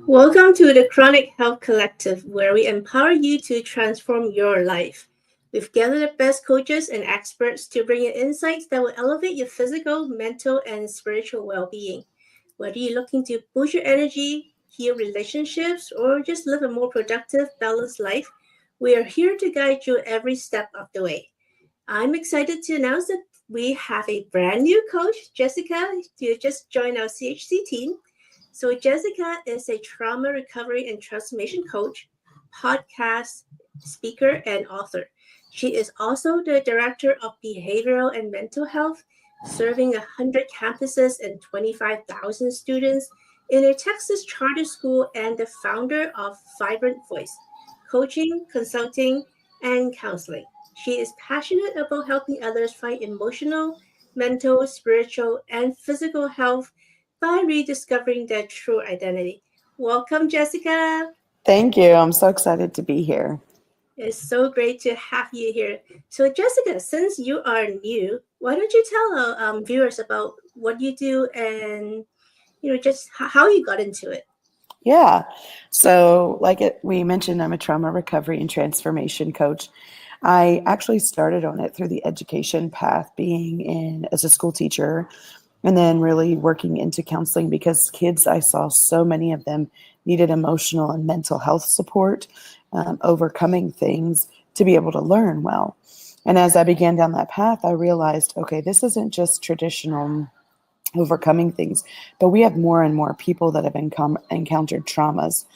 Welcome to the Chronic Health Collective, where we empower you to transform your life. We've gathered the best coaches and experts to bring you insights that will elevate your physical, mental, and spiritual well being. Whether you're looking to boost your energy, heal relationships, or just live a more productive, balanced life, we are here to guide you every step of the way. I'm excited to announce that we have a brand new coach, Jessica, to just join our CHC team. So, Jessica is a trauma recovery and transformation coach, podcast speaker, and author. She is also the director of behavioral and mental health, serving 100 campuses and 25,000 students in a Texas charter school, and the founder of Vibrant Voice, coaching, consulting, and counseling. She is passionate about helping others find emotional, mental, spiritual, and physical health by rediscovering their true identity. Welcome, Jessica. Thank you. I'm so excited to be here. It's so great to have you here. So, Jessica, since you are new, why don't you tell our viewers about what you do and just how you got into it? Yeah. So, we mentioned, I'm a trauma recovery and transformation coach. I actually started on it through the education path, being in as a school teacher, and then really working into counseling because kids, I saw so many of them needed emotional and mental health support, overcoming things to be able to learn well. And as I began down that path, I realized, okay, this isn't just traditional overcoming things, but we have more and more people that have encountered traumas.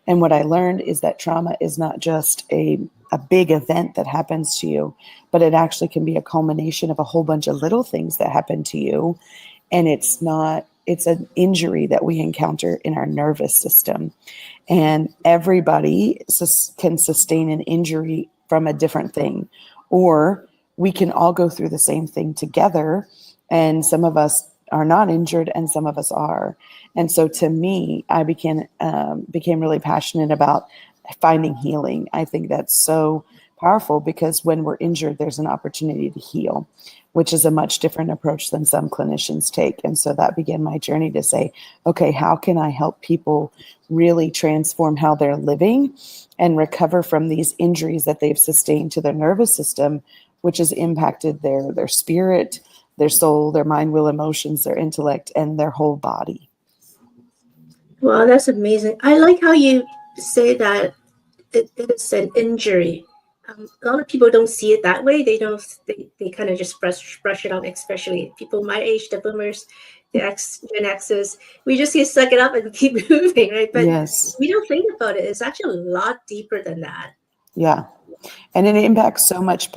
And what I learned is that trauma is not just a big event that happens to you, but it actually can be a culmination of a whole bunch of little things that happen to you. And it's an injury that we encounter in our nervous system. And everybody can sustain an injury from a different thing, or we can all go through the same thing together. And some of us are not injured and some of us are. And so to me, I became really passionate about finding healing. I think that's so powerful because when we're injured, there's an opportunity to heal, which is a much different approach than some clinicians take. And so that began my journey to say, okay, how can I help people really transform how they're living and recover from these injuries that they've sustained to their nervous system, which has impacted their spirit, their soul, their mind, will, emotions, their intellect, and their whole body. Wow, that's amazing. I like how you say that it is an injury. A lot of people don't see it that way. They don't. They kind of just brush it off. Especially people my age, the boomers, the Gen X's. We just see suck it up and keep moving, right? But Yes. we don't think about it. It's actually a lot deeper than that. Yeah. And it impacts so much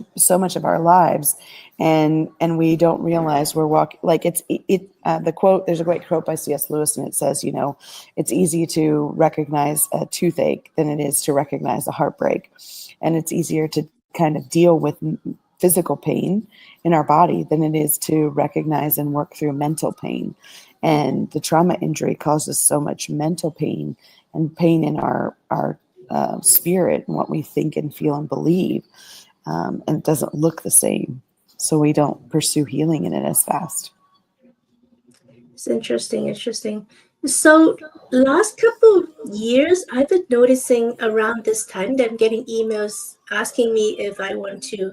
of our lives, and we don't realize we're walking like the quote, there's a great quote by C.S. Lewis, and it says, it's easy to recognize a toothache than it is to recognize a heartbreak, and it's easier to kind of deal with physical pain in our body than it is to recognize and work through mental pain. And the trauma injury causes so much mental pain and pain in our spirit and what we think and feel and believe, and it doesn't look the same, so we don't pursue healing in it as fast. It's interesting, interesting. So last couple years, I've been noticing around this time that I'm getting emails asking me if I want to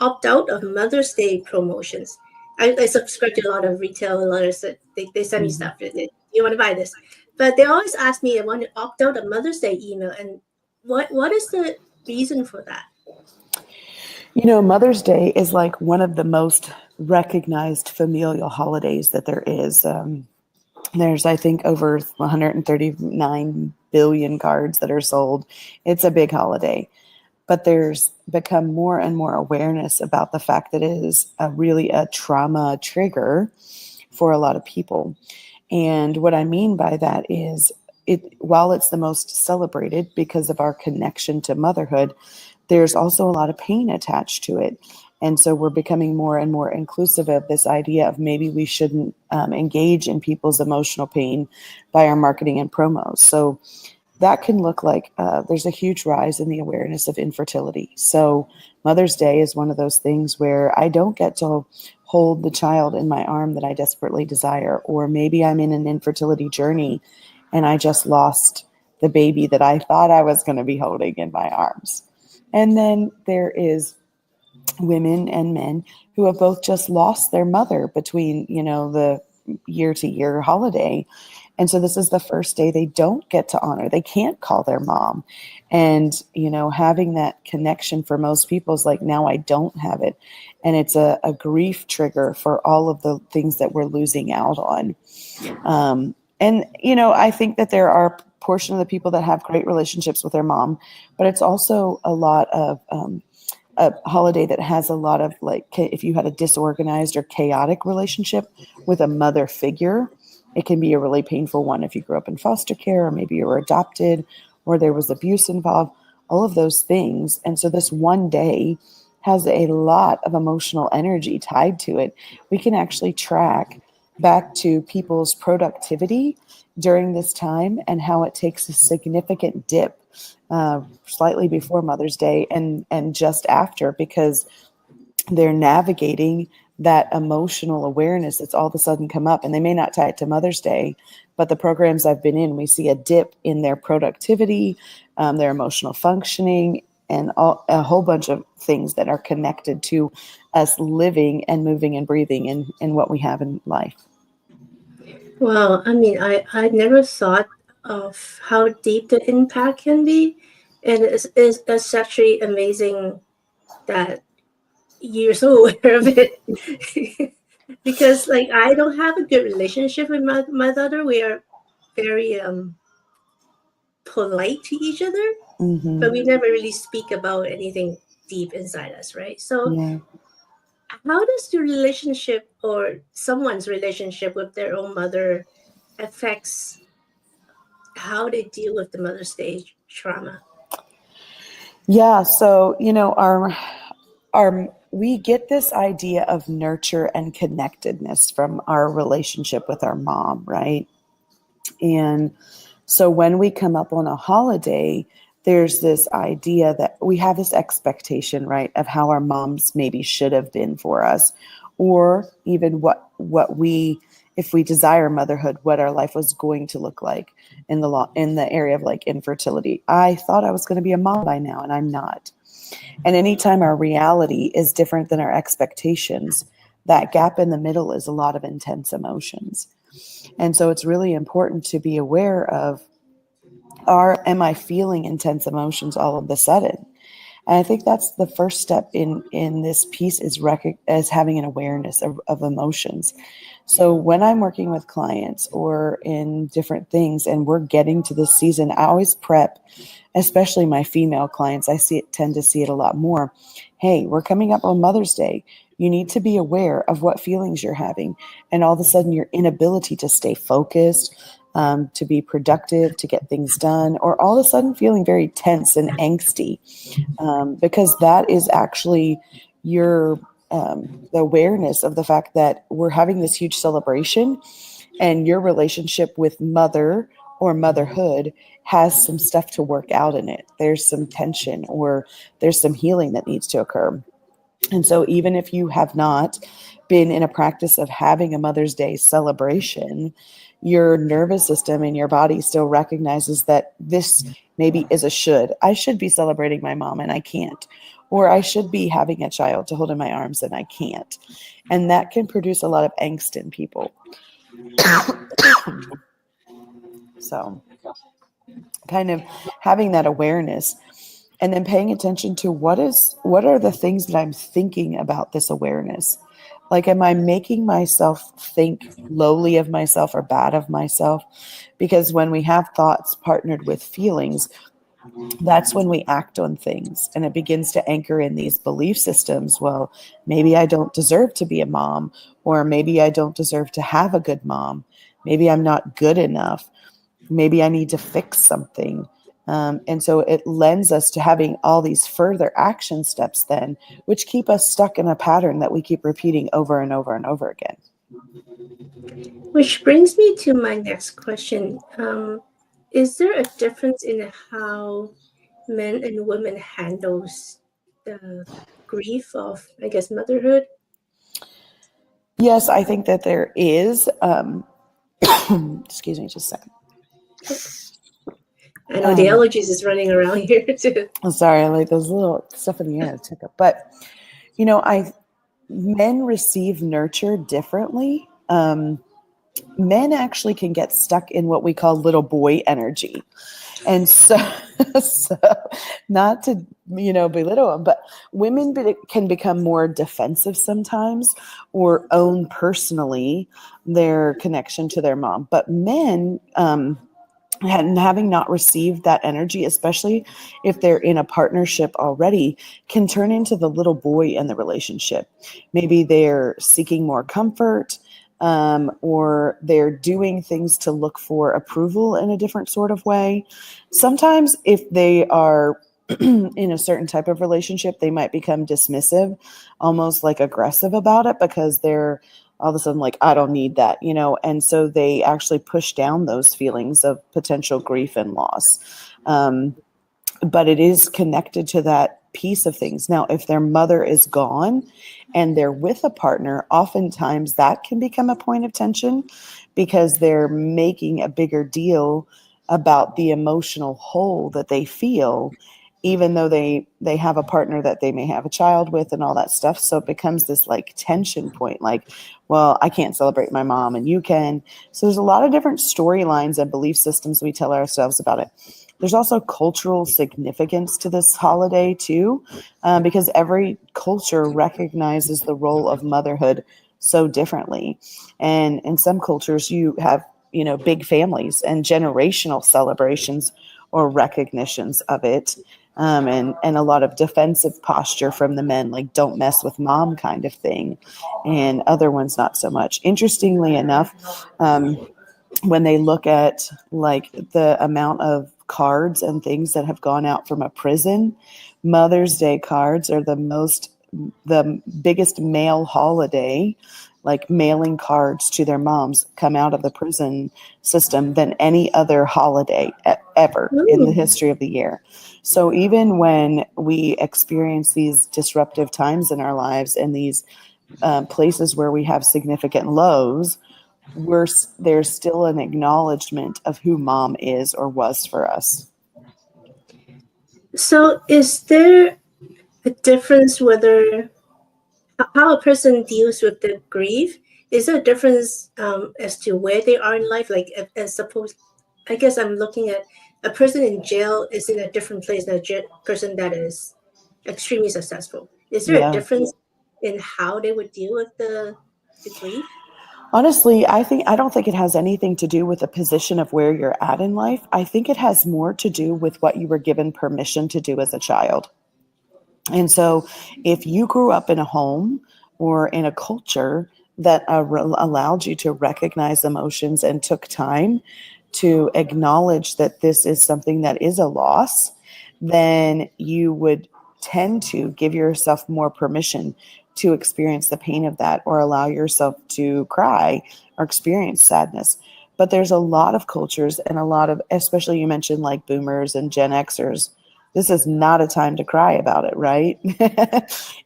opt out of Mother's Day promotions. I subscribe to a lot of retail, a lot of they send me stuff. You want to buy this, but they always ask me I want to opt out of Mother's Day email, and what is the reason for that? Mother's Day is like one of the most recognized familial holidays that there is. There's, I think, over 139 billion cards that are sold. It's a big holiday. But there's become more and more awareness about the fact that it is really a trauma trigger for a lot of people. And what I mean by that is, while it's the most celebrated because of our connection to motherhood, there's also a lot of pain attached to it. And so we're becoming more and more inclusive of this idea of maybe we shouldn't engage in people's emotional pain by our marketing and promos. So that can look like there's a huge rise in the awareness of infertility. So Mother's Day is one of those things where I don't get to hold the child in my arm that I desperately desire, or maybe I'm in an infertility journey and I just lost the baby that I thought I was going to be holding in my arms. And then there is women and men who have both just lost their mother between, the year to year holiday. And so this is the first day they don't get to honor. They can't call their mom. And, having that connection for most people is like, now I don't have it. And it's a grief trigger for all of the things that we're losing out on. I think that there are a portion of the people that have great relationships with their mom, but it's also a lot of a holiday that has a lot of, like, if you had a disorganized or chaotic relationship with a mother figure, it can be a really painful one if you grew up in foster care, or maybe you were adopted, or there was abuse involved, all of those things. And so this one day has a lot of emotional energy tied to it. We can actually track back to people's productivity during this time and how it takes a significant dip slightly before Mother's Day and just after, because they're navigating that emotional awareness that's all of a sudden come up. And they may not tie it to Mother's Day, but the programs I've been in, we see a dip in their productivity, their emotional functioning, and a whole bunch of things that are connected to us living and moving and breathing in what we have in life. Well, I mean, I never thought of how deep the impact can be. And it's actually amazing that you're so aware of it. Because, like, I don't have a good relationship with my daughter. We are very polite to each other, but we never really speak about anything deep inside us, right? So, Yeah. how does the relationship or someone's relationship with their own mother affects how they deal with the Mother's Day trauma? Yeah. So, our we get this idea of nurture and connectedness from our relationship with our mom, right? And so when we come up on a holiday, there's this idea that we have this expectation, right, of how our moms maybe should have been for us, or even what we, if we desire motherhood, what our life was going to look like in the area of like infertility. I thought I was going to be a mom by now, and I'm not. And anytime our reality is different than our expectations, that gap in the middle is a lot of intense emotions. And so it's really important to be aware of, am I feeling intense emotions all of a sudden? And I think that's the first step in this piece is having an awareness of emotions. So when I'm working with clients or in different things and we're getting to this season, I always prep, especially my female clients. I tend to see it a lot more. Hey, we're coming up on Mother's Day. You need to be aware of what feelings you're having, and all of a sudden your inability to stay focused, to be productive, to get things done, or all of a sudden feeling very tense and angsty, because that is actually your the awareness of the fact that we're having this huge celebration, and your relationship with mother or motherhood has some stuff to work out in it. There's some tension or there's some healing that needs to occur. And so even if you have not been in a practice of having a Mother's Day celebration, your nervous system and your body still recognizes that this maybe is a should. I should be celebrating my mom and I can't. Or I should be having a child to hold in my arms and I can't. And that can produce a lot of angst in people. So kind of having that awareness and then paying attention to what are the things that I'm thinking about this awareness. Like, am I making myself think lowly of myself or bad of myself? Because when we have thoughts partnered with feelings, that's when we act on things, and it begins to anchor in these belief systems. Well, maybe I don't deserve to be a mom, or maybe I don't deserve to have a good mom. Maybe I'm not good enough. Maybe I need to fix something. And so it lends us to having all these further action steps then, which keep us stuck in a pattern that we keep repeating over and over and over again. Which brings me to my next question. Is there a difference in how men and women handles the grief of, I guess, motherhood? Yes, I think that there is. Excuse me just a second. I know the Um, allergies is running around here too. I'm sorry, I like those little stuff in the air. Took up, but I men receive nurture differently. Men actually can get stuck in what we call little boy energy. And so, so not to, belittle them, but women can become more defensive sometimes or own personally their connection to their mom. But men, and having not received that energy, especially if they're in a partnership already, can turn into the little boy in the relationship. Maybe they're seeking more comfort, or they're doing things to look for approval in a different sort of way. Sometimes, if they are in a certain type of relationship, they might become dismissive, almost like aggressive about it because they're all of a sudden like, I don't need that, and so they actually push down those feelings of potential grief and loss. But it is connected to that piece of things. Now, if their mother is gone and they're with a partner, oftentimes that can become a point of tension because they're making a bigger deal about the emotional hole that they feel, even though they have a partner that they may have a child with and all that stuff. So it becomes this like tension point, like, well, I can't celebrate my mom and you can. So there's a lot of different storylines and belief systems we tell ourselves about it. There's also cultural significance to this holiday too, because every culture recognizes the role of motherhood so differently. And in some cultures, you have big families and generational celebrations or recognitions of it, and a lot of defensive posture from the men, like "don't mess with mom" kind of thing, and other ones not so much. Interestingly enough, when they look at like the amount of cards and things that have gone out from a prison, Mother's Day cards are the biggest male holiday, like mailing cards to their moms come out of the prison system than any other holiday ever in the Ooh. history of the year. So even when we experience these disruptive times in our lives and these places where we have significant lows, there's still an acknowledgement of who mom is or was for us. So, is there a difference whether how a person deals with the grief? Is there a difference as to where they are in life? Like, as suppose, I guess I'm looking at a person in jail is in a different place than a person that is extremely successful. Is there a Yeah. difference in how they would deal with the grief? Honestly, I don't think it has anything to do with the position of where you're at in life. I think it has more to do with what you were given permission to do as a child. And so, if you grew up in a home or in a culture that allowed you to recognize emotions and took time to acknowledge that this is something that is a loss, then you would tend to give yourself more permission to experience the pain of that or allow yourself to cry or experience sadness. But there's a lot of cultures and a lot of, especially you mentioned like boomers and Gen Xers, this is not a time to cry about it, right?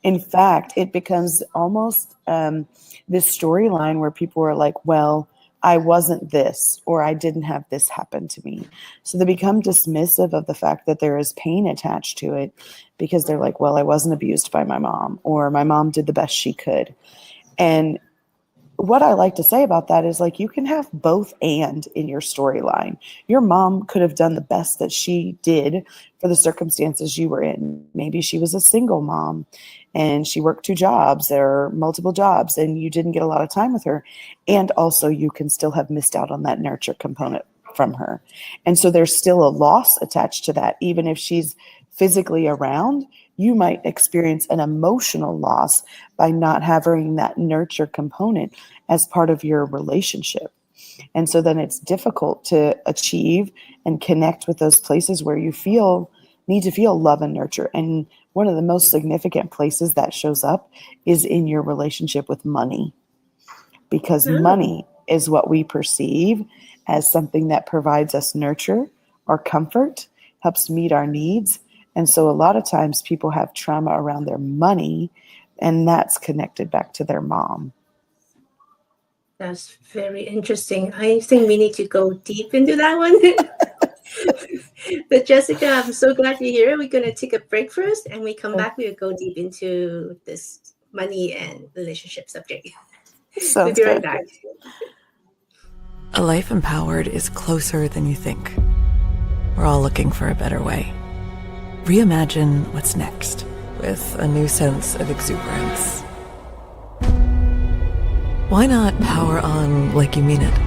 In fact, it becomes almost this storyline where people are like, well, I wasn't this, or I didn't have this happen to me. So they become dismissive of the fact that there is pain attached to it because they're like, well, I wasn't abused by my mom, or my mom did the best she could. And what I like to say about that is like you can have both and in your storyline. Your mom could have done the best that she did for the circumstances you were in. Maybe she was a single mom and she worked two jobs or multiple jobs and you didn't get a lot of time with her. And also you can still have missed out on that nurture component from her. And so there's still a loss attached to that. Even if she's physically around, you might experience an emotional loss by not having that nurture component as part of your relationship. And so then it's difficult to achieve and connect with those places where you need to feel love and nurture. And one of the most significant places that shows up is in your relationship with money, because Oh, money is what we perceive as something that provides us nurture or comfort, helps meet our needs. And so a lot of times people have trauma around their money, and that's connected back to their mom. that's very interesting. I think we need to go deep into that one. But Jessica, I'm so glad you're here. We're going to take a break first, and we come back. We'll go deep into this money and relationship subject. We'll Sounds be right good. back. A life empowered is closer than you think. We're all looking for a better way. Reimagine what's next with a new sense of exuberance. Why not power on like you mean it?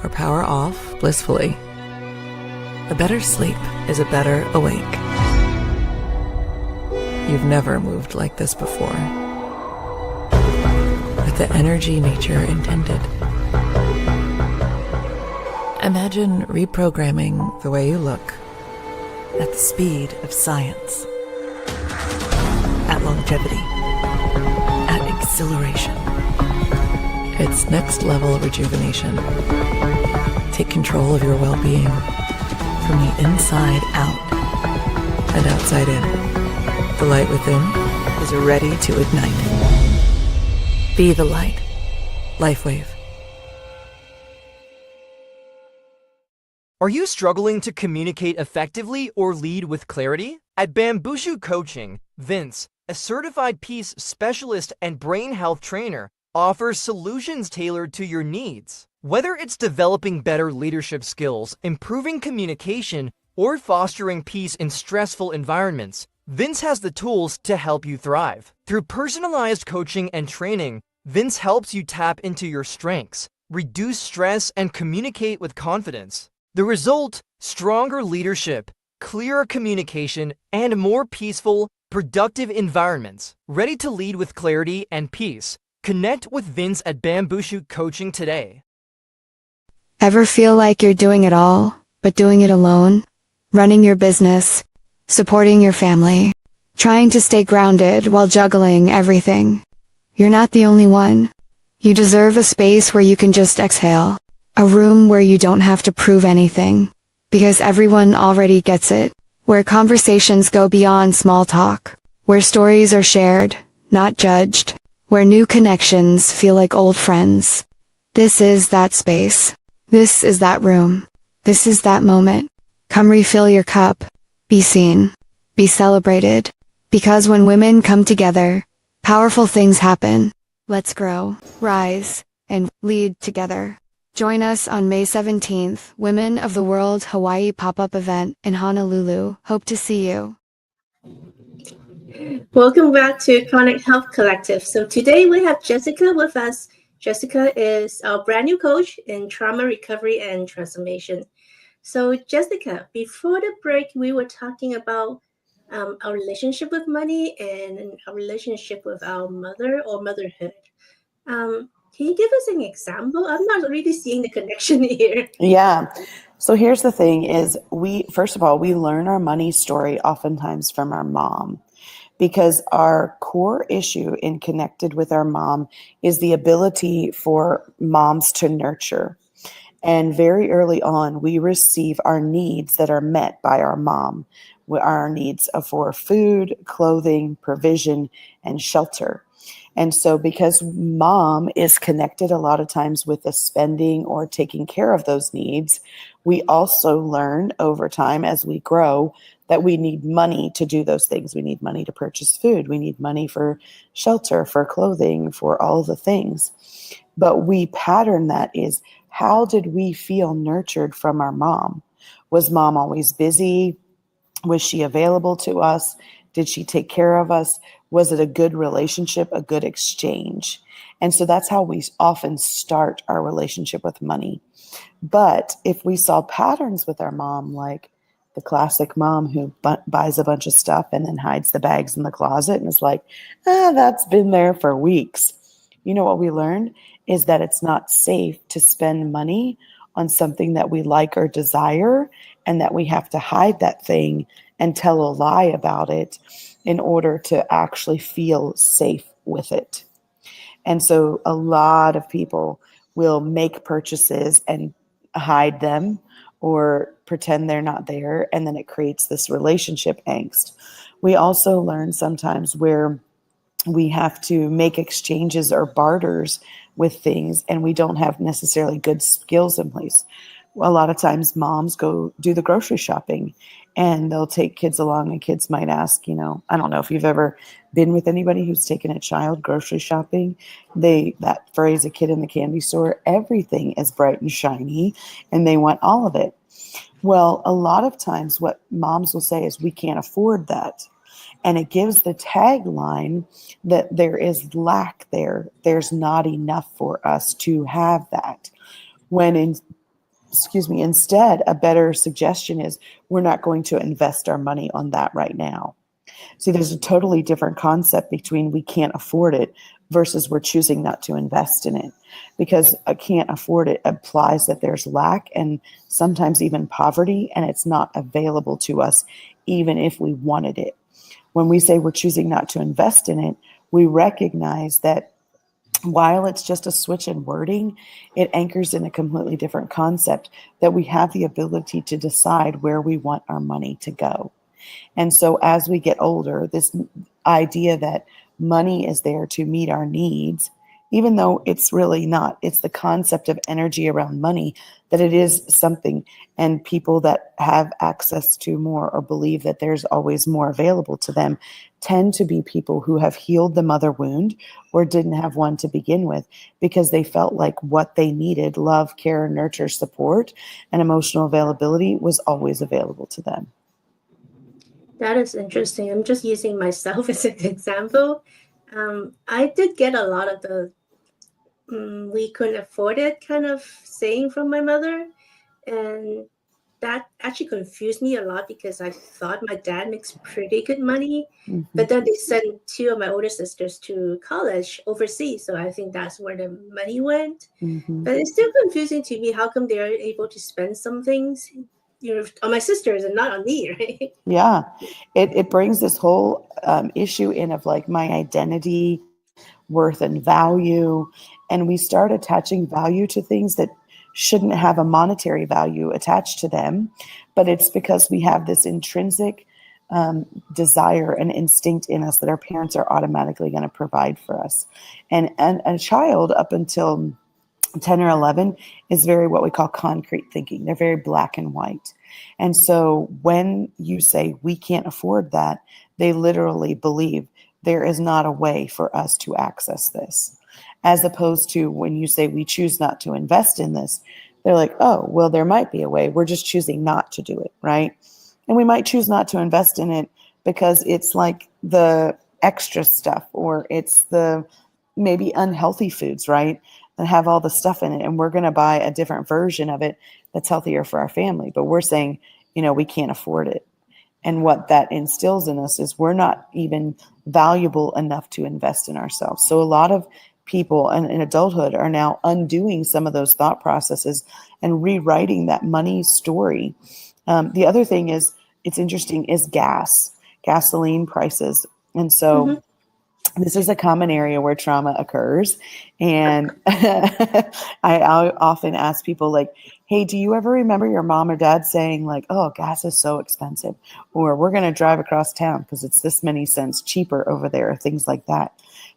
Or power off blissfully? A better sleep is a better awake. You've never moved like this before. With the energy nature intended. Imagine reprogramming the way you look at the speed of science, at longevity, at exhilaration. It's next level rejuvenation. Take control of your well-being from the inside out and outside in. The light within is ready to ignite. Be the light. LifeWave. Are you struggling to communicate effectively or lead with clarity? At Bambushu Coaching, Vince, a certified peace specialist and brain health trainer, offers solutions tailored to your needs. Whether it's developing better leadership skills, improving communication, or fostering peace in stressful environments, Vince has the tools to help you thrive. Through personalized coaching and training, Vince helps you tap into your strengths, reduce stress, and communicate with confidence. The result: stronger leadership, clearer communication, and more peaceful, productive environments. Ready to lead with clarity and peace? Connect with Vince at Bambushu Coaching today. Ever feel like you're doing it all, but doing it alone? Running your business, supporting your family, trying to stay grounded while juggling everything. You're not the only one. You deserve a space where you can just exhale. A room where you don't have to prove anything. Because everyone already gets it. Where conversations go beyond small talk. Where stories are shared, not judged. Where new connections feel like old friends. This is that space. This is that room. This is that moment. Come refill your cup. Be seen. Be celebrated. Because when women come together, powerful things happen. Let's grow, rise, and lead together. Join us on May 17th, Women of the World Hawaii pop-up event in Honolulu. Hope to see you. Welcome back to Chronic Health Collective. So today we have Jessica with us. Jessica is our brand new coach in trauma recovery and transformation. So Jessica, before the break, we were talking about our relationship with money and our relationship with our mother or motherhood. Can you give us an example? I'm not really seeing the connection here. Yeah. So here's the thing is first of all, we learn our money story oftentimes from our mom, because our core issue in connected with our mom is the ability for moms to nurture. And very early on, we receive our needs that are met by our mom. Our needs for food, clothing, provision, and shelter. And so because mom is connected a lot of times with the spending or taking care of those needs, we also learn over time as we grow that we need money to do those things. We need money to purchase food. We need money for shelter, for clothing, for all the things. But we pattern that is, how did we feel nurtured from our mom? Was mom always busy? Was she available to us? Did she take care of us? Was it a good relationship, a good exchange? And so that's how we often start our relationship with money. But if we saw patterns with our mom, like the classic mom who buys a bunch of stuff and then hides the bags in the closet and is like, that's been there for weeks. You know what we learned is that it's not safe to spend money on something that we like or desire, and that we have to hide that thing and tell a lie about it in order to actually feel safe with it. And so a lot of people will make purchases and hide them or pretend they're not there, and then it creates this relationship angst. We also learn sometimes where we have to make exchanges or barters with things, and we don't have necessarily good skills in place. A lot of times moms go do the grocery shopping and they'll take kids along, and kids might ask, I don't know if you've ever been with anybody who's taken a child grocery shopping. That phrase, a kid in the candy store, everything is bright and shiny and they want all of it. Well, a lot of times what moms will say is, we can't afford that. And it gives the tagline that there is lack there. There's not enough for us to have that. When instead, a better suggestion is, we're not going to invest our money on that right now. See, there's a totally different concept between we can't afford it versus we're choosing not to invest in it. Because I can't afford it implies that there's lack and sometimes even poverty, and it's not available to us even if we wanted it. When we say we're choosing not to invest in it, we recognize that while it's just a switch in wording, it anchors in a completely different concept, that we have the ability to decide where we want our money to go. And so as we get older, this idea that money is there to meet our needs, even though it's really not, it's the concept of energy around money, that it is something, and people that have access to more or believe that there's always more available to them tend to be people who have healed the mother wound or didn't have one to begin with, because they felt like what they needed, love, care, nurture, support, and emotional availability, was always available to them. That is interesting. I'm just using myself as an example. I did get a lot of the we couldn't afford it kind of saying from my mother. And that actually confused me a lot, because I thought my dad makes pretty good money. Mm-hmm. But then they sent two of my older sisters to college overseas. So I think that's where the money went. Mm-hmm. But it's still confusing to me. How come they're able to spend some things on my sisters and not on me, right? Yeah, it brings this whole issue in of like my identity, worth, and value. And we start attaching value to things that shouldn't have a monetary value attached to them. But it's because we have this intrinsic desire and instinct in us that our parents are automatically going to provide for us. And a child up until 10 or 11 is very what we call concrete thinking. They're very black and white. And so when you say we can't afford that, they literally believe there is not a way for us to access this. As opposed to when you say we choose not to invest in this, they're like, oh, well, there might be a way. We're just choosing not to do it, right? And we might choose not to invest in it because it's like the extra stuff, or it's the maybe unhealthy foods, right? That have all the stuff in it. And we're going to buy a different version of it that's healthier for our family. But we're saying, we can't afford it. And what that instills in us is we're not even valuable enough to invest in ourselves. So a lot of people in adulthood are now undoing some of those thought processes and rewriting that money story. The other thing is, it's interesting, is gasoline prices. And so this is a common area where trauma occurs. And I often ask people like, hey, do you ever remember your mom or dad saying like, oh, gas is so expensive, or we're going to drive across town because it's this many cents cheaper over there, things like that.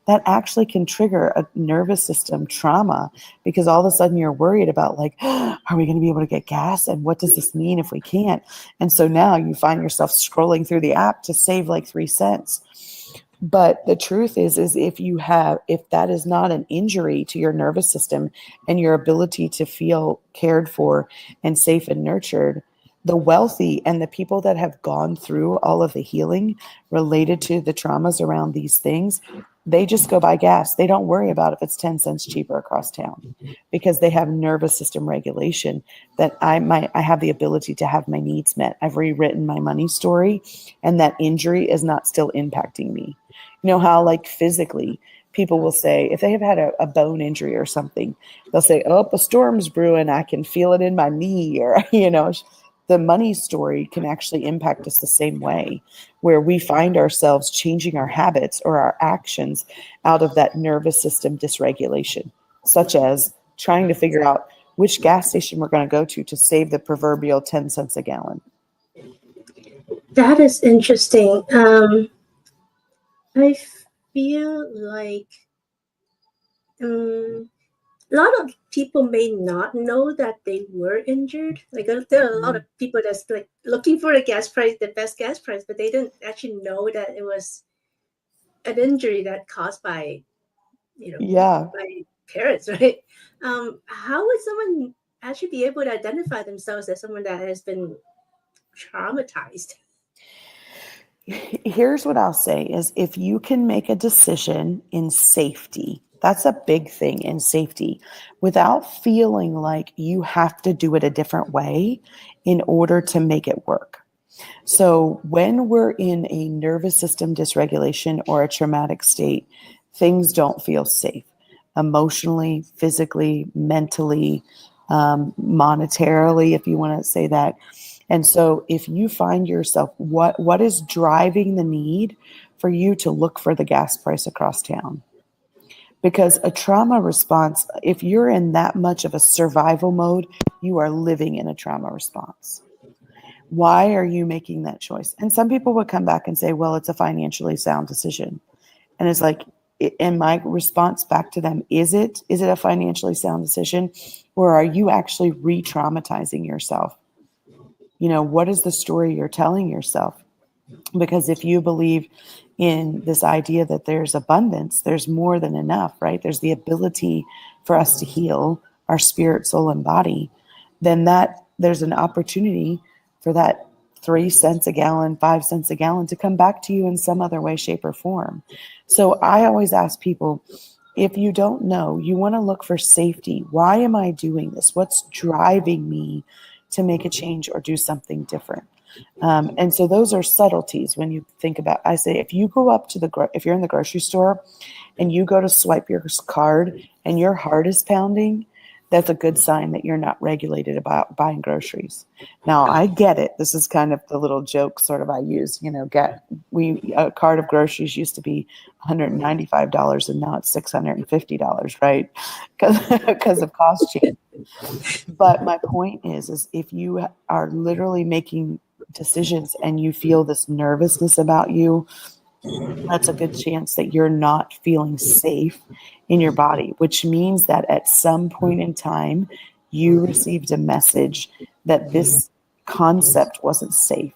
That actually can trigger a nervous system trauma, because all of a sudden you're worried about like, are we going to be able to get gas? And what does this mean if we can't? And so now you find yourself scrolling through the app to save like 3 cents. But the truth is if that is not an injury to your nervous system and your ability to feel cared for and safe and nurtured, the wealthy and the people that have gone through all of the healing related to the traumas around these things, they just go buy gas. They don't worry about if it's 10 cents cheaper across town, because they have nervous system regulation that I have the ability to have my needs met. I've rewritten my money story, and that injury is not still impacting me. You know how like physically people will say, if they have had a bone injury or something, they'll say, oh, a storm's brewing. I can feel it in my knee, or, the money story can actually impact us the same way, where we find ourselves changing our habits or our actions out of that nervous system dysregulation, such as trying to figure out which gas station we're going to go to save the proverbial 10 cents a gallon. That is interesting. I feel like a lot of people may not know that they were injured. Like there are a lot of people that's like looking for the best gas price, but they didn't actually know that it was an injury that caused by, Yeah. by parents, right? How would someone actually be able to identify themselves as someone that has been traumatized? Here's what I'll say is if you can make a decision in safety, that's a big thing in safety, without feeling like you have to do it a different way in order to make it work. So when we're in a nervous system dysregulation or a traumatic state, things don't feel safe emotionally, physically, mentally, monetarily, if you want to say that. And so if you find yourself, what is driving the need for you to look for the gas price across town? Because a trauma response, if you're in that much of a survival mode, you are living in a trauma response. Why are you making that choice? And some people would come back and say, well, it's a financially sound decision. And it's like, and my response back to them, is it a financially sound decision? Or are you actually re-traumatizing yourself? What is the story you're telling yourself? Because if you believe in this idea that there's abundance, there's more than enough, right? There's the ability for us to heal our spirit, soul, and body, then there's an opportunity for that 3 cents a gallon, 5 cents a gallon to come back to you in some other way, shape, or form. So I always ask people, if you don't know, you want to look for safety. Why am I doing this? What's driving me to make a change or do something different? And so those are subtleties when you think about, I say, if you go up to if you're in the grocery store and you go to swipe your card and your heart is pounding, that's a good sign that you're not regulated about buying groceries. Now, I get it. This is kind of the little joke sort of I use, a cart of groceries used to be $195 and now it's $650, right? Because of cost change. But my point is if you are literally making decisions and you feel this nervousness about you, that's a good chance that you're not feeling safe in your body, which means that at some point in time, you received a message that this concept wasn't safe.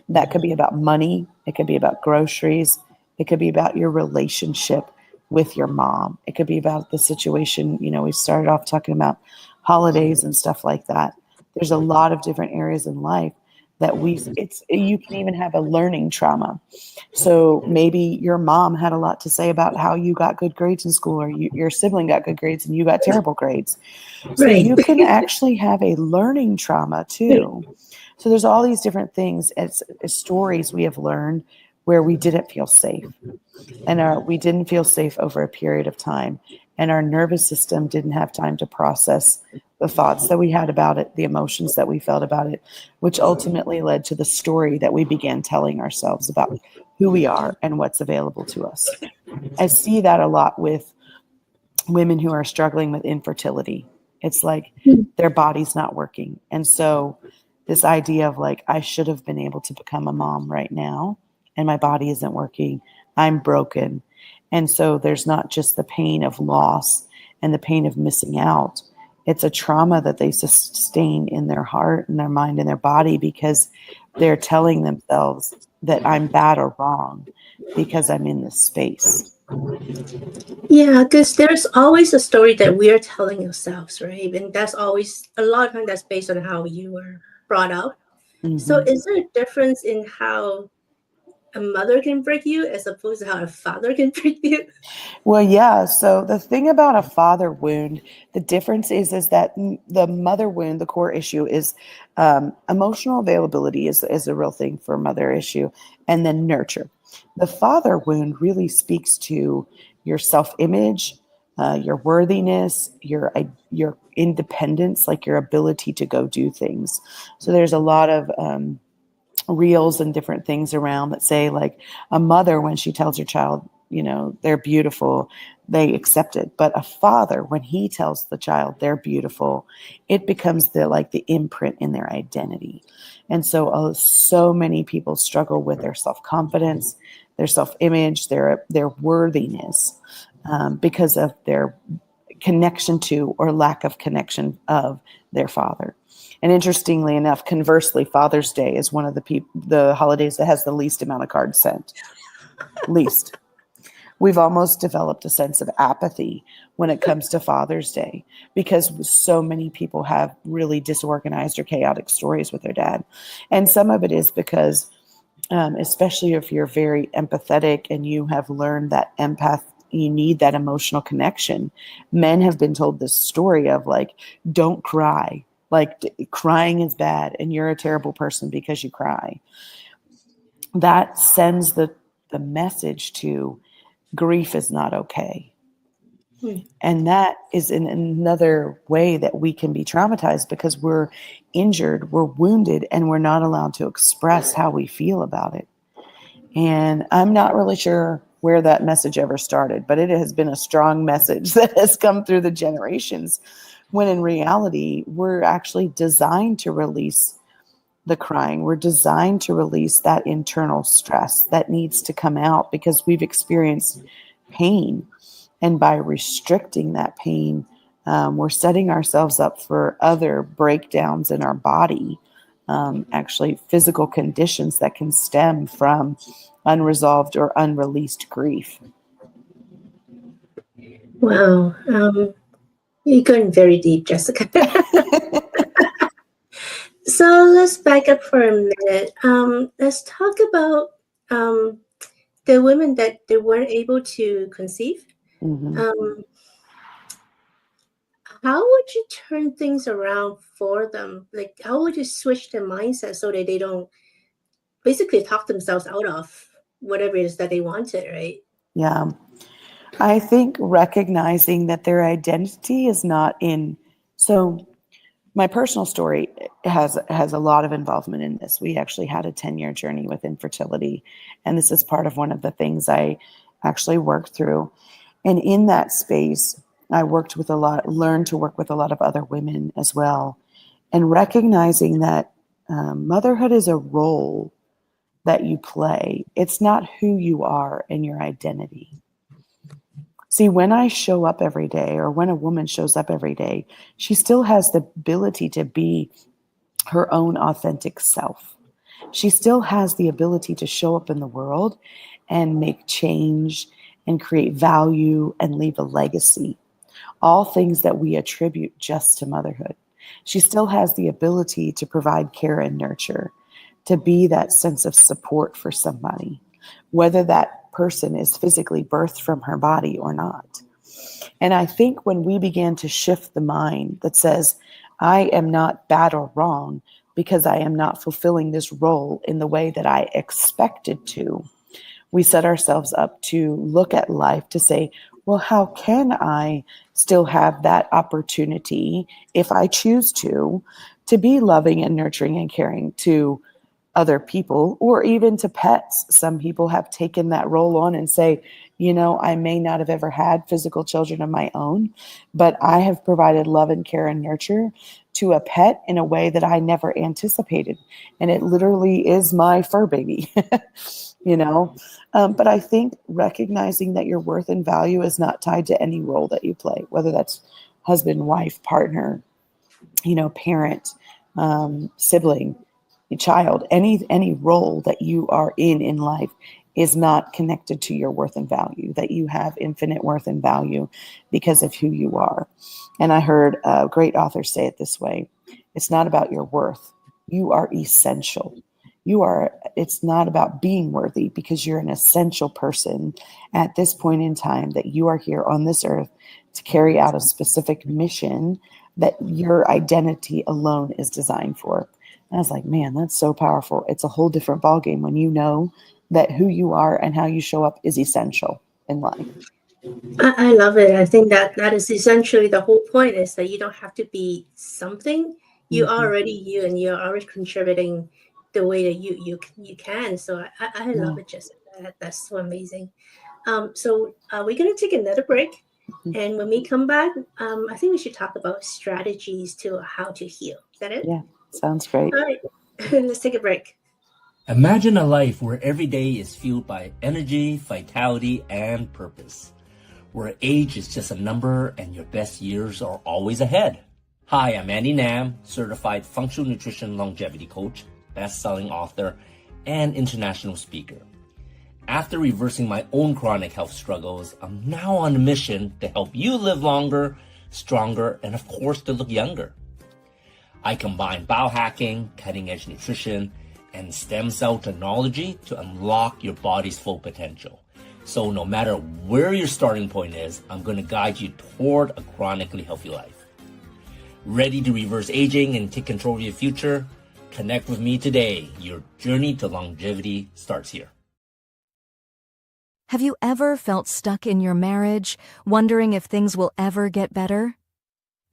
That could be about money. It could be about groceries. It could be about your relationship with your mom. It could be about the situation. We started off talking about holidays and stuff like that. There's a lot of different areas in life that you can even have a learning trauma. So maybe your mom had a lot to say about how you got good grades in school, or your sibling got good grades and you got terrible grades. So Right. you can actually have a learning trauma too. So there's all these different things as stories we have learned where we didn't feel safe. And we didn't feel safe over a period of time. And our nervous system didn't have time to process the thoughts that we had about it, the emotions that we felt about it, which ultimately led to the story that we began telling ourselves about who we are and what's available to us. I see that a lot with women who are struggling with infertility. It's like their body's not working. And so this idea of like, I should have been able to become a mom right now, and my body isn't working. I'm broken. And so there's not just the pain of loss and the pain of missing out. It's a trauma that they sustain in their heart and their mind and their body because they're telling themselves that I'm bad or wrong because I'm in this space. Yeah, because there's always a story that we're telling ourselves, right? And that's always, a lot of times that's based on how you were brought up. Mm-hmm. So is there a difference in how a mother can break you as opposed to how a father can break you? Well, yeah. So the thing about a father wound, the difference is that the mother wound, the core issue is emotional availability is a real thing for a mother issue, and then nurture. The father wound really speaks to your self-image, your worthiness, your independence, like your ability to go do things. So there's a lot of reels and different things around that say like a mother, when she tells her child, they're beautiful, they accept it. But a father, when he tells the child they're beautiful, it becomes the imprint in their identity. And so many people struggle with their self-confidence, their self-image, their worthiness, because of their connection to or lack of connection of their father. And interestingly enough, conversely, Father's Day is one of the holidays that has the least amount of cards sent. Least. We've almost developed a sense of apathy when it comes to Father's Day because so many people have really disorganized or chaotic stories with their dad. And some of it is because, especially if you're very empathetic and you have learned that you need that emotional connection. Men have been told this story of like, don't cry. Like crying is bad and you're a terrible person because you cry. That sends the message to grief is not okay. And that is in another way that we can be traumatized because we're injured, we're wounded, and we're not allowed to express how we feel about it. And I'm not really sure where that message ever started, but it has been a strong message that has come through the generations, when in reality, we're actually designed to release the crying. We're designed to release that internal stress that needs to come out because we've experienced pain. And by restricting that pain, we're setting ourselves up for other breakdowns in our body, actually physical conditions that can stem from unresolved or unreleased grief. Wow. You're going very deep, Jessica. So let's back up for a minute. Let's talk about the women that they weren't able to conceive. Mm-hmm. How would you turn things around for them? Like, how would you switch their mindset so that they don't basically talk themselves out of whatever it is that they wanted, right? Yeah. I think recognizing that their identity is not in. So my personal story has a lot of involvement in this. We actually had a 10-year journey with infertility, and this is part of one of the things I actually worked through. And in that space, I learned to work with a lot of other women as well, and recognizing that motherhood is a role that you play. It's not who you are and your identity. See, when I show up every day, or when a woman shows up every day, she still has the ability to be her own authentic self. She still has the ability to show up in the world and make change and create value and leave a legacy. All things that we attribute just to motherhood. She still has the ability to provide care and nurture, to be that sense of support for somebody, whether that person is physically birthed from her body or not. And I think when we began to shift the mind that says, I am not bad or wrong because I am not fulfilling this role in the way that I expected to, we set ourselves up to look at life to say, well, how can I still have that opportunity, if I choose to be loving and nurturing and caring to other people, or even to pets. Some people have taken that role on and say, I may not have ever had physical children of my own, but I have provided love and care and nurture to a pet in a way that I never anticipated. And it literally is my fur baby, But I think recognizing that your worth and value is not tied to any role that you play, whether that's husband, wife, partner, parent, sibling, child, any role that you are in life is not connected to your worth and value, that you have infinite worth and value because of who you are. And I heard a great author say it this way: it's not about your worth. You are essential. It's not about being worthy, because you're an essential person at this point in time, that you are here on this earth to carry out a specific mission that your identity alone is designed for. And I was like, man, that's so powerful. It's a whole different ballgame when you know that who you are and how you show up is essential in life. I love it. I think that is essentially the whole point, is that you don't have to be something. You are already you, and you're already contributing the way that you can. So I love it, Jessica. That's so amazing. So we're going to take another break. And when we come back, I think we should talk about strategies to how to heal. Is that it? Yeah, sounds great. All right, let's take a break. Imagine a life where every day is fueled by energy, vitality, and purpose. where age is just a number and your best years are always ahead. Hi, I'm Andy Nam, certified functional nutrition longevity coach, best-selling author, and international speaker. After reversing my own chronic health struggles, I'm now on a mission to help you live longer, stronger, and of course to look younger. I combine biohacking, cutting-edge nutrition, and stem cell technology to unlock your body's full potential. So no matter where your starting point is, I'm going to guide you toward a chronically healthy life. Ready to reverse aging and take control of your future? Connect with me today. Your journey to longevity starts here. Have you ever felt stuck in your marriage, wondering if things will ever get better?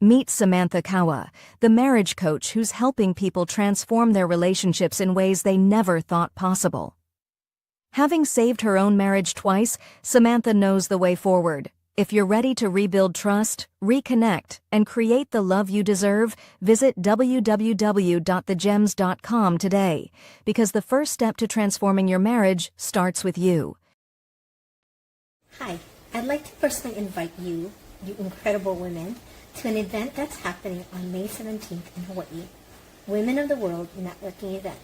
Meet Samantha Kawa, the marriage coach who's helping people transform their relationships in ways they never thought possible. Having saved her own marriage twice, Samantha knows the way forward. If you're ready to rebuild trust, reconnect, and create the love you deserve, visit www.thegems.com today, because the first step to transforming your marriage starts with you. Hi, I'd like to personally invite you incredible women, to an event that's happening on May 17th in Hawaii, Women of the World Networking Event.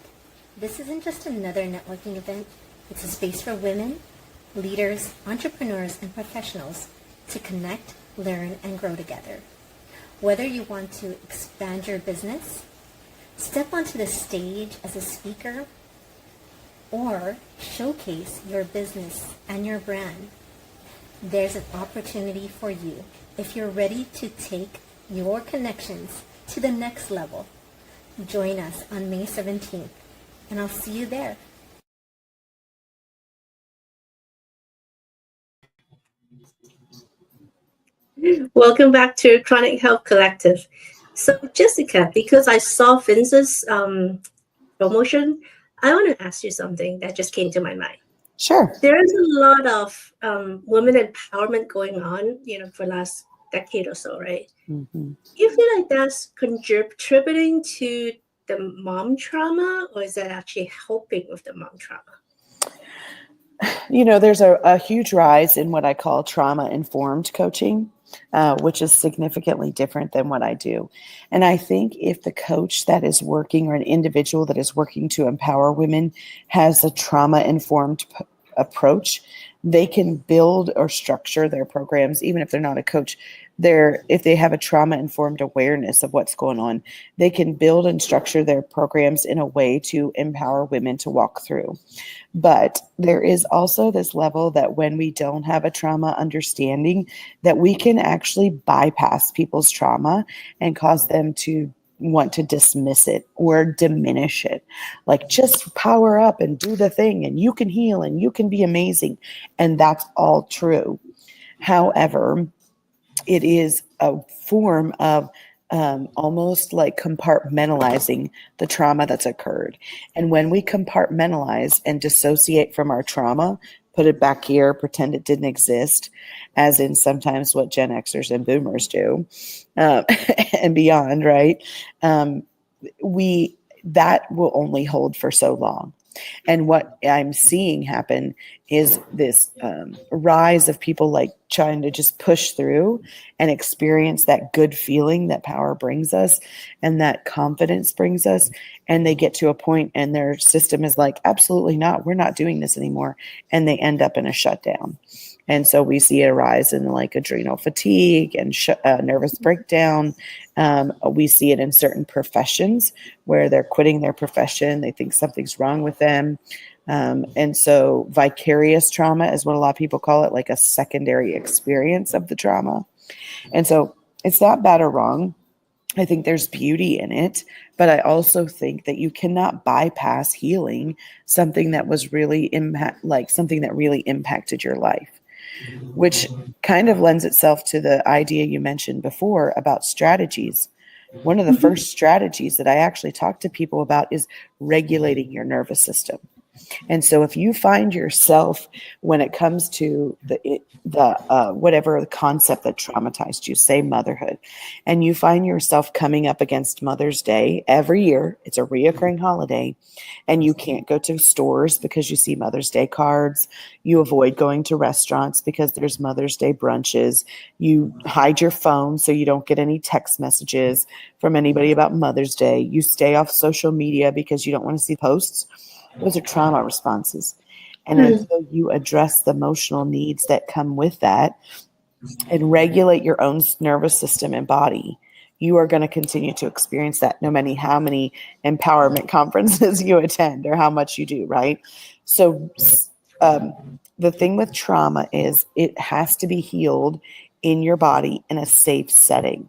This isn't just another networking event, it's a space for women, leaders, entrepreneurs, and professionals to connect, learn, and grow together. Whether you want to expand your business, step onto the stage as a speaker, or showcase your business and your brand, there's an opportunity for you if you're ready to take your connections to the next level. Join us on May 17th, and I'll see you there. Welcome back to Chronic Health Collective. So, Jessica, because I saw Vince's promotion, I want to ask you something that just came to my mind. Sure. There is a lot of women empowerment going on, for the last decade or so, right? Mm-hmm. Do you feel like that's contributing to the mom trauma, or is that actually helping with the mom trauma? There's a huge rise in what I call trauma-informed coaching, which is significantly different than what I do. And I think if the coach that is working, or an individual that is working to empower women, has a trauma-informed approach, they can build or structure their programs, even if they're not a coach. If they have a trauma-informed awareness of what's going on, they can build and structure their programs in a way to empower women to walk through. But there is also this level that when we don't have a trauma understanding, that we can actually bypass people's trauma and cause them to want to dismiss it or diminish it. Like, just power up and do the thing, and you can heal and you can be amazing. And that's all true. However, it is a form of almost like compartmentalizing the trauma that's occurred. And when we compartmentalize and dissociate from our trauma, put it back here, pretend it didn't exist, as in sometimes what Gen Xers and Boomers do, and beyond, right? That will only hold for so long. And what I'm seeing happen is this rise of people like trying to just push through and experience that good feeling that power brings us and that confidence brings us. And they get to a point and their system is like, absolutely not. We're not doing this anymore. And they end up in a shutdown. And so we see a rise in like adrenal fatigue and nervous breakdown. We see it in certain professions where they're quitting their profession. They think something's wrong with them. And so vicarious trauma is what a lot of people call it, like a secondary experience of the trauma. And so it's not bad or wrong. I think there's beauty in it, but I also think that you cannot bypass healing something that was really something that really impacted your life, which kind of lends itself to the idea you mentioned before about strategies. One of the first strategies that I actually talk to people about is regulating your nervous system. And so if you find yourself, when it comes to whatever the concept that traumatized you, say motherhood, and you find yourself coming up against Mother's Day every year, it's a reoccurring holiday, and you can't go to stores because you see Mother's Day cards, you avoid going to restaurants because there's Mother's Day brunches, you hide your phone so you don't get any text messages from anybody about Mother's Day, you stay off social media because you don't want to see posts. Those are trauma responses. And until you address the emotional needs that come with that and regulate your own nervous system and body, you are going to continue to experience that no matter how many empowerment conferences you attend or how much you do, right? So the thing with trauma is it has to be healed in your body in a safe setting.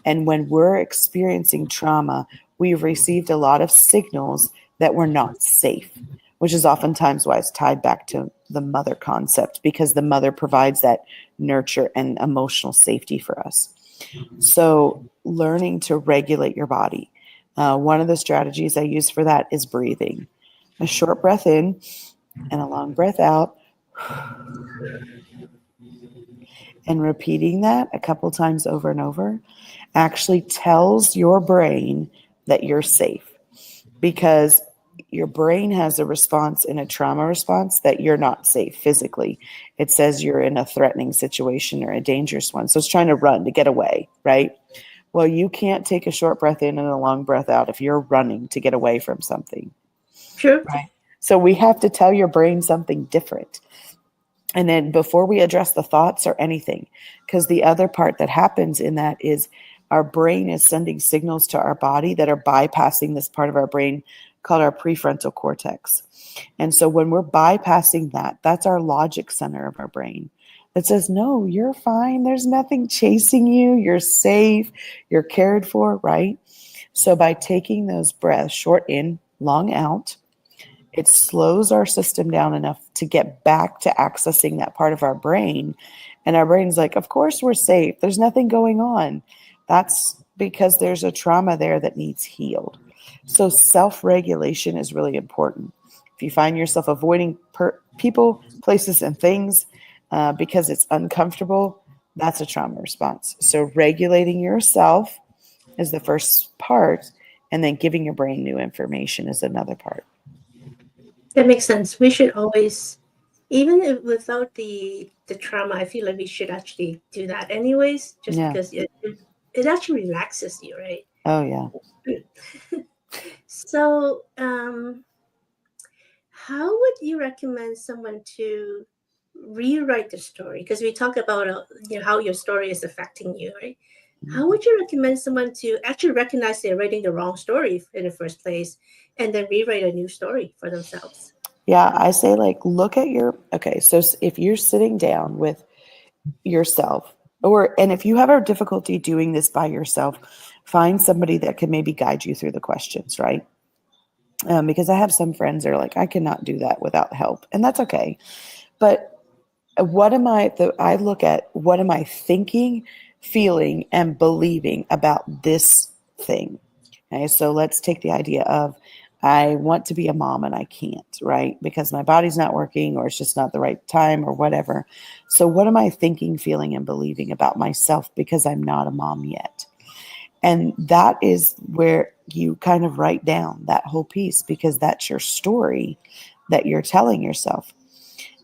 And when we're experiencing trauma, we've received a lot of signals that we're not safe, which is oftentimes why it's tied back to the mother concept, because the mother provides that nurture and emotional safety for us. So learning to regulate your body. One of the strategies I use for that is breathing. A short breath in and a long breath out. And repeating that a couple times over and over actually tells your brain that you're safe, because your brain has a response in a trauma response that you're not safe physically. It says you're in a threatening situation or a dangerous one. So it's trying to run to get away, right? Well, you can't take a short breath in and a long breath out if you're running to get away from something. Sure. Right. So we have to tell your brain something different. And then before we address the thoughts or anything, because the other part that happens in that is our brain is sending signals to our body that are bypassing this part of our brain called our prefrontal cortex. And so when we're bypassing that, that's our logic center of our brain that says, no, you're fine. There's nothing chasing you. You're safe. You're cared for, right? So by taking those breaths, short in, long out, it slows our system down enough to get back to accessing that part of our brain. And our brain's like, of course we're safe. There's nothing going on. That's because there's a trauma there that needs healed. So self-regulation is really important. If you find yourself avoiding people, places, and things because it's uncomfortable, that's a trauma response. So regulating yourself is the first part, and then giving your brain new information is another part. That makes sense. We should always, even if without the trauma, I feel like we should actually do that anyways, just because it actually relaxes you, right? Oh, yeah. So, how would you recommend someone to rewrite the story? Because we talk about how your story is affecting you, right? How would you recommend someone to actually recognize they're writing the wrong story in the first place and then rewrite a new story for themselves? Yeah, I say look at so if you're sitting down with yourself, and if you have a difficulty doing this by yourself, find somebody that can maybe guide you through the questions, right? Because I have some friends that are like, I cannot do that without help, and that's okay. But I look at what am I thinking, feeling, and believing about this thing. Okay, so let's take the idea of I want to be a mom and I can't, right? Because my body's not working or it's just not the right time or whatever. So what am I thinking, feeling, and believing about myself because I'm not a mom yet? And that is where you kind of write down that whole piece, because that's your story that you're telling yourself.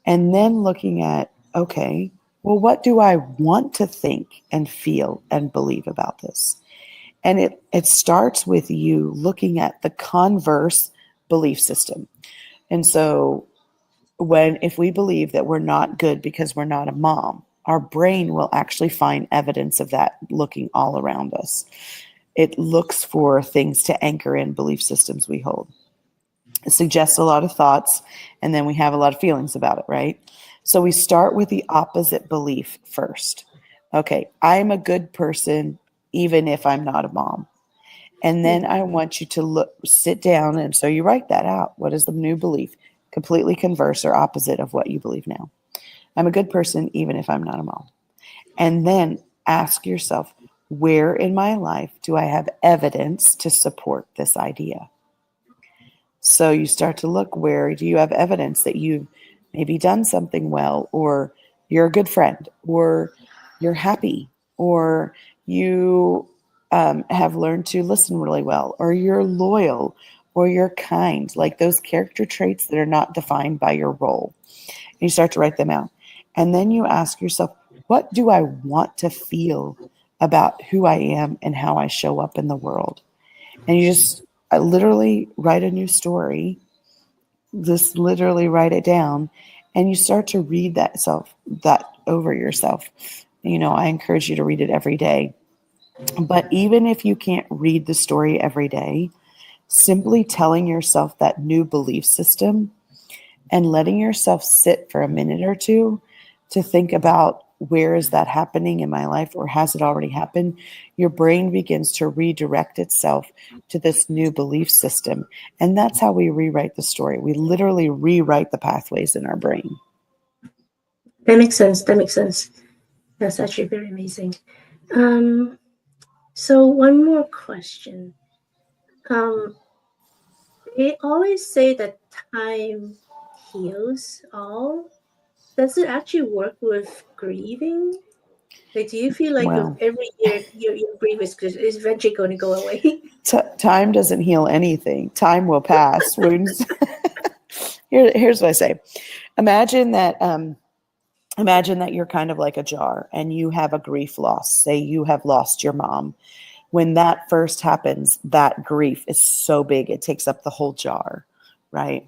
And then looking at, okay, well, what do I want to think and feel and believe about this? And it starts with you looking at the converse belief system. And so if we believe that we're not good because we're not a mom, our brain will actually find evidence of that looking all around us. It looks for things to anchor in belief systems we hold. It suggests a lot of thoughts, and then we have a lot of feelings about it, right? So we start with the opposite belief first. Okay, I'm a good person even if I'm not a mom. And then I want you to sit down, and so you write that out. What is the new belief? Completely converse or opposite of what you believe now. I'm a good person even if I'm not a mom. And then ask yourself, where in my life do I have evidence to support this idea? So you start to look, where do you have evidence that you've maybe done something well, or you're a good friend, or you're happy, or you have learned to listen really well, or you're loyal, or you're kind, like those character traits that are not defined by your role. And you start to write them out. And then you ask yourself, what do I want to feel about who I am and how I show up in the world? And you just literally write a new story, just literally write it down, and you start to read that over yourself. I encourage you to read it every day. But even if you can't read the story every day, simply telling yourself that new belief system and letting yourself sit for a minute or two to think about, where is that happening in my life, or has it already happened? Your brain begins to redirect itself to this new belief system. And that's how we rewrite the story. We literally rewrite the pathways in our brain. That makes sense. That's actually very amazing. So one more question. They always say that time heals all. Does it actually work with grieving? Like, do you feel like Well, every year your grief is eventually going to go away? time doesn't heal anything. Time will pass. Wounds. Here's what I say. Imagine that you're kind of like a jar, and you have a grief loss. Say you have lost your mom. When that first happens, that grief is so big, it takes up the whole jar, right?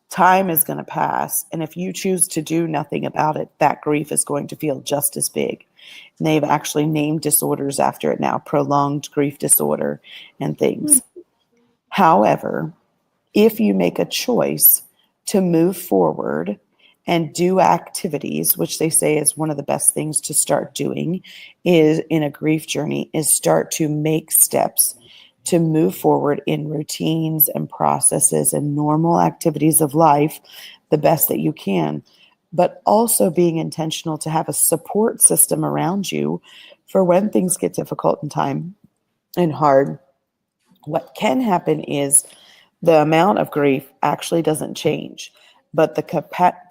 Time is going to pass. And if you choose to do nothing about it, that grief is going to feel just as big. And they've actually named disorders after it now, prolonged grief disorder and things. However, if you make a choice to move forward and do activities, which they say is one of the best things to start doing is in a grief journey, is start to make steps to move forward in routines and processes and normal activities of life the best that you can, but also being intentional to have a support system around you for when things get difficult in time and hard. What can happen is the amount of grief actually doesn't change, but the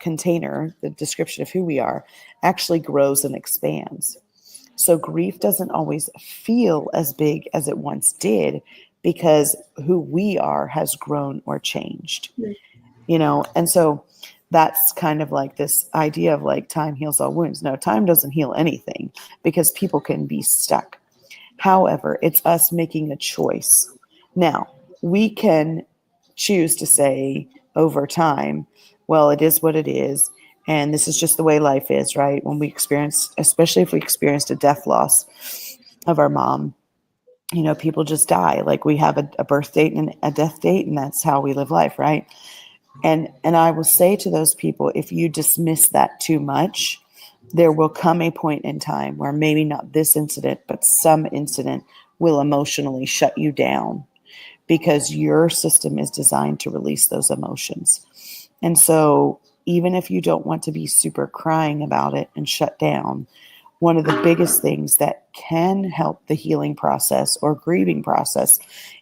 container, the description of who we are, actually grows and expands. So grief doesn't always feel as big as it once did, because who we are has grown or changed, and so that's kind of like this idea of like time heals all wounds. No, time doesn't heal anything, because people can be stuck. However, it's us making a choice. Now, we can choose to say over time, well, it is what it is, and this is just the way life is, right? When we experience, especially if we experienced a death loss of our mom, people just die. Like, we have a birth date and a death date, and that's how we live life, right? And I will say to those people, if you dismiss that too much, there will come a point in time where maybe not this incident, but some incident will emotionally shut you down, because your system is designed to release those emotions. And so even if you don't want to be super crying about it and shut down, one of the biggest things that can help the healing process or grieving process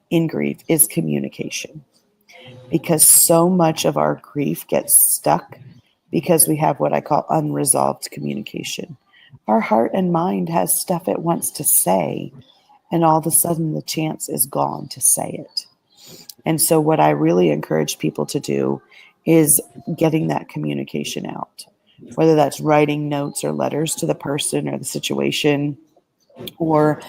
in grief is communication. Because so much of our grief gets stuck because we have what I call unresolved communication. Our heart and mind has stuff it wants to say, and all of a sudden the chance is gone to say it. And so what I really encourage people to do is getting that communication out, whether that's writing notes or letters to the person or the situation, or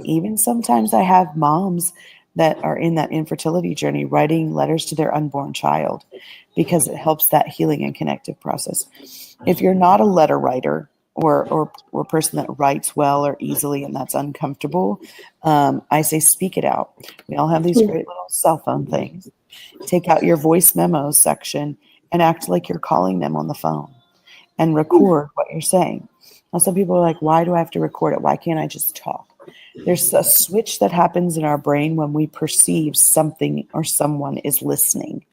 even sometimes I have moms that are in that infertility journey writing letters to their unborn child, because it helps that healing and connective process. If you're not a letter writer or a person that writes well or easily, and that's uncomfortable, I say speak it out. We all have these great little cell phone things. Take out your voice memos section and act like you're calling them on the phone and record what you're saying. Now, some people are like, why do I have to record it? Why can't I just talk? There's a switch that happens in our brain when we perceive something or someone is listening.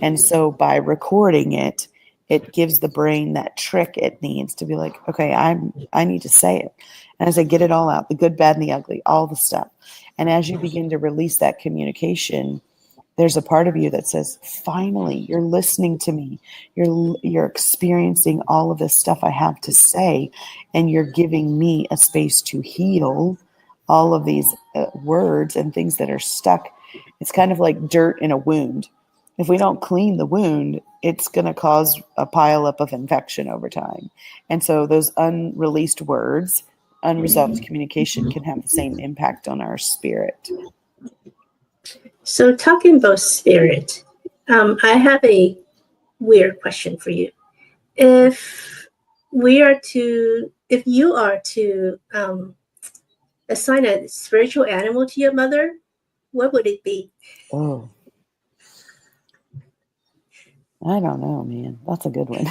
And so by recording it, it gives the brain that trick it needs to be like, okay, I need to say it. And as I get it all out, the good, bad, and the ugly, all the stuff. And as you begin to release that communication, there's a part of you that says, finally, you're listening to me. You're experiencing all of this stuff I have to say, and you're giving me a space to heal all of these words and things that are stuck. It's kind of like dirt in a wound. If we don't clean the wound, it's going to cause a pileup of infection over time. And so those unreleased words, unresolved communication can have the same impact on our spirit. So talking about spirit, I have a weird question for you. If you are to assign a spiritual animal to your mother, what would it be? Oh, I don't know, man. That's a good one.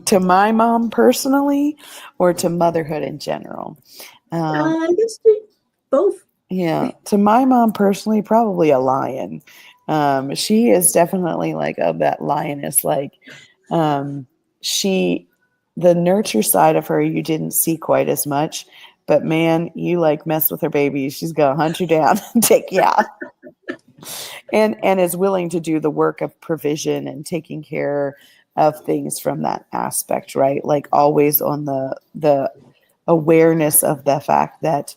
To my mom personally, or to motherhood in general? I guess both. Yeah, to my mom personally, probably a lion. She is definitely like of that lioness. Like, the nurture side of her, you didn't see quite as much. But man, you like mess with her baby, she's gonna hunt you down and take you out. And is willing to do the work of provision and taking care of things from that aspect, right? Like always on the awareness of the fact that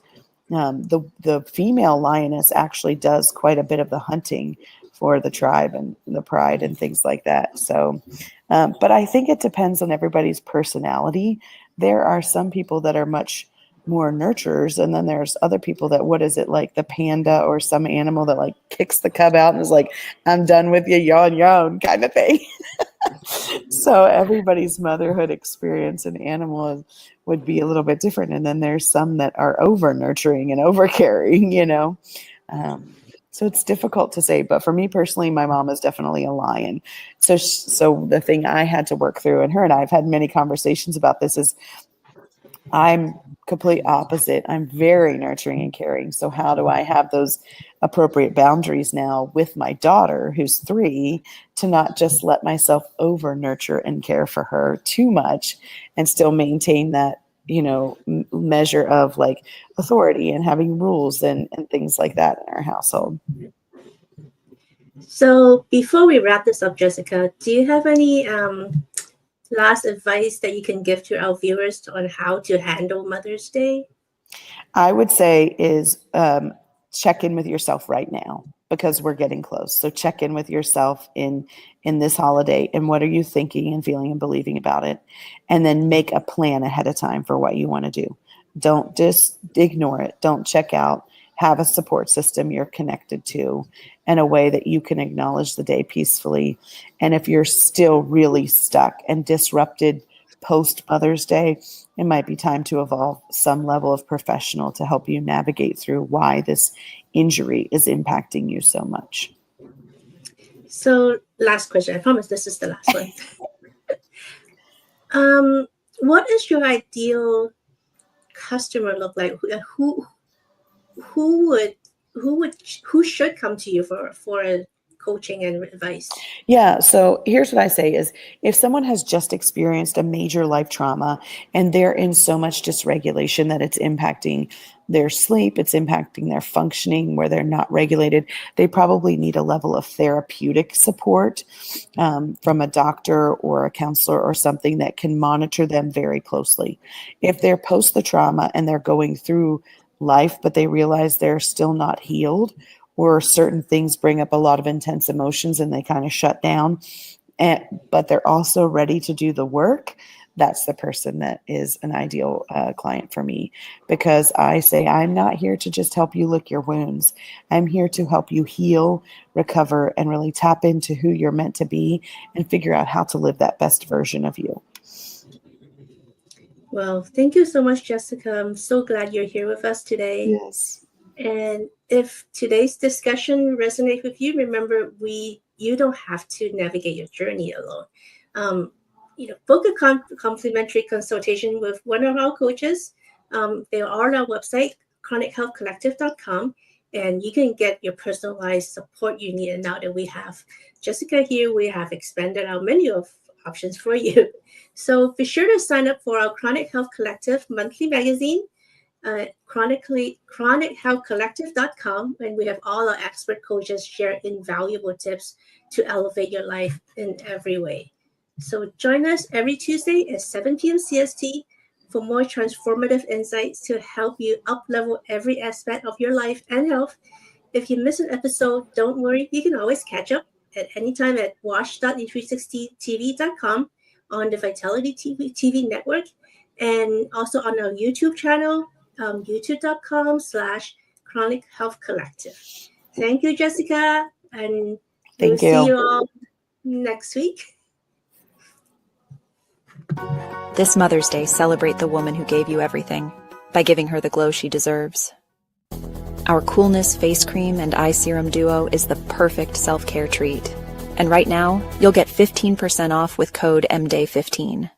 the female lioness actually does quite a bit of the hunting for the tribe and the pride and things like that. So, but I think it depends on everybody's personality. There are some people that are much more nurturers, and then there's other people that, what is it, like the panda or some animal that like kicks the cub out and is like, I'm done with you, yawn yawn kind of thing. So everybody's motherhood experience and animal would be a little bit different. And then there's some that are over nurturing and over caring, so it's difficult to say, but for me personally, my mom is definitely a lion. So the thing I had to work through, and her and I have had many conversations about this, is I'm complete opposite. I'm very nurturing and caring. So how do I have those appropriate boundaries now with my daughter, who's 3, to not just let myself over nurture and care for her too much and still maintain that, measure of like authority and having rules and things like that in our household. So before we wrap this up, Jessica, do you have any last advice that you can give to our viewers on how to handle Mother's Day? I would say is check in with yourself right now, because we're getting close. So check in with yourself in this holiday, and what are you thinking and feeling and believing about it? And then make a plan ahead of time for what you want to do. Don't just ignore it. Don't check out. Have a support system you're connected to in a way that you can acknowledge the day peacefully. And if you're still really stuck and disrupted post Mother's Day, it might be time to evolve some level of professional to help you navigate through why this injury is impacting you so much. So last question. I promise this is the last one. What is your ideal customer look like? Who should come to you for coaching and advice? Yeah. So here's what I say is, if someone has just experienced a major life trauma and they're in so much dysregulation that it's impacting their sleep, it's impacting their functioning, where they're not regulated, they probably need a level of therapeutic support from a doctor or a counselor or something that can monitor them very closely. If they're post the trauma and they're going through life, but they realize they're still not healed, or certain things bring up a lot of intense emotions and they kind of shut down, but they're also ready to do the work, that's the person that is an ideal client for me. Because I say, I'm not here to just help you lick your wounds. I'm here to help you heal, recover, and really tap into who you're meant to be and figure out how to live that best version of you. Well, thank you so much, Jessica. I'm so glad you're here with us today. Yes. And if today's discussion resonates with you, remember, you don't have to navigate your journey alone. Book a complimentary consultation with one of our coaches. They are on our website, chronichealthcollective.com, and you can get your personalized support you need. And now that we have Jessica here, we have expanded our menu of options for you. So be sure to sign up for our Chronic Health Collective monthly magazine. chronichealthcollective.com, and we have all our expert coaches share invaluable tips to elevate your life in every way. So join us every Tuesday at 7 p.m. CST for more transformative insights to help you up-level every aspect of your life and health. If you miss an episode, don't worry, you can always catch up at any time at watch.e360tv.com on the Vitality TV network, and also on our YouTube channel, youtube.com/Chronic Health Collective. Thank you, Jessica, and we'll Thank see you. you all next week. This Mother's Day, celebrate the woman who gave you everything by giving her the glow she deserves. Our Coolness Face Cream and Eye Serum Duo is the perfect self-care treat. And right now, you'll get 15% off with code MDAY15.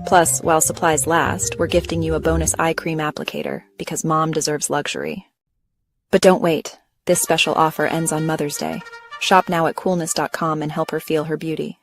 Plus, while supplies last, we're gifting you a bonus eye cream applicator because mom deserves luxury. But don't wait. This special offer ends on Mother's Day. Shop now at coolness.com and help her feel her beauty.